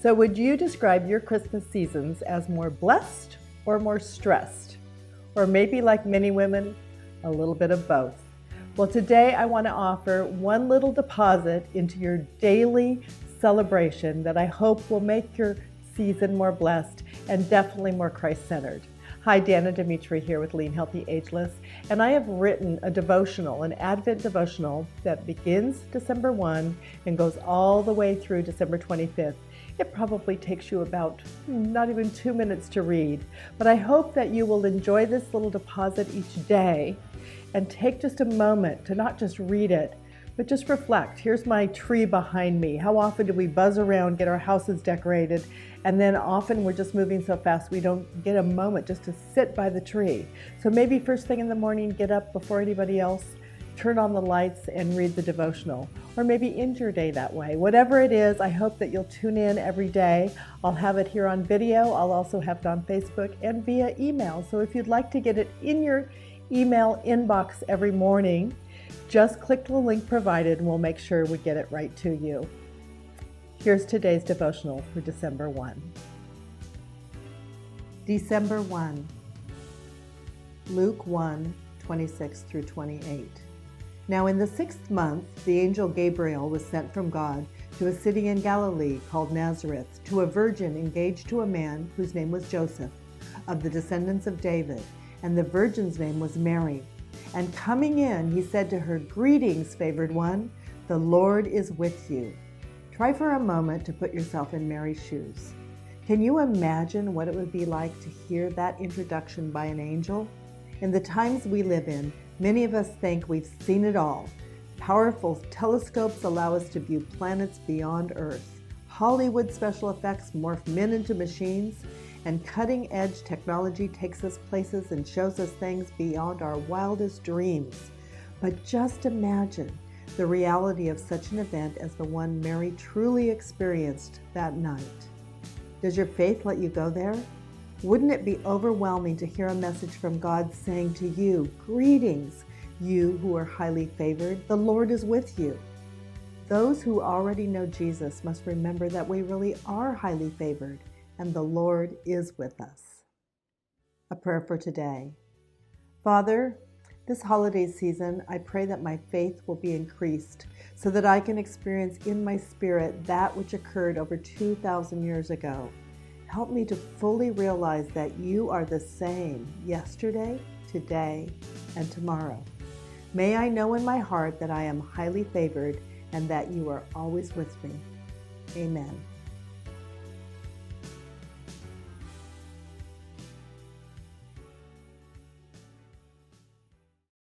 So would you describe your Christmas seasons as more blessed or more stressed? Or maybe like many women, a little bit of both. Well, today I want to offer one little deposit into your daily celebration that I hope will make your season more blessed and definitely more Christ-centered. Hi, Danna Demetre here with Lean Healthy Ageless, and I have written a devotional, an Advent devotional that begins December 1 and goes all the way through December 25th. It probably takes you about not even 2 minutes to read, but I hope that you will enjoy this little deposit each day and take just a moment to not just read it, but just reflect. Here's my tree behind me. How often do we buzz around, get our houses decorated, and then often we're just moving so fast we don't get a moment just to sit by the tree. So maybe first thing in the morning, get up before anybody else, turn on the lights and read the devotional. Or maybe end your day that way. Whatever it is, I hope that you'll tune in every day. I'll have it here on video. I'll also have it on Facebook and via email. So if you'd like to get it in your email inbox every morning, just click the link provided and we'll make sure we get it right to you. Here's today's devotional for December 1. December 1, Luke 1, 26 through 28. Now in the 6th month, the angel Gabriel was sent from God to a city in Galilee called Nazareth, to a virgin engaged to a man whose name was Joseph, of the descendants of David, and the virgin's name was Mary. And coming in, he said to her, "Greetings, favored one, the Lord is with you." Try for a moment to put yourself in Mary's shoes. Can you imagine what it would be like to hear that introduction by an angel? In the times we live in, many of us think we've seen it all. Powerful telescopes allow us to view planets beyond Earth. Hollywood special effects morph men into machines, and cutting-edge technology takes us places and shows us things beyond our wildest dreams. But just imagine the reality of such an event as the one Mary truly experienced that night. Does your faith let you go there? Wouldn't it be overwhelming to hear a message from God saying to you, "Greetings, you who are highly favored, the Lord is with you"? Those who already know Jesus must remember that we really are highly favored, and the Lord is with us. A prayer for today. Father, this holiday season, I pray that my faith will be increased so that I can experience in my spirit that which occurred over 2,000 years ago. Help me to fully realize that you are the same yesterday, today, and tomorrow. May I know in my heart that I am highly favored and that you are always with me. Amen.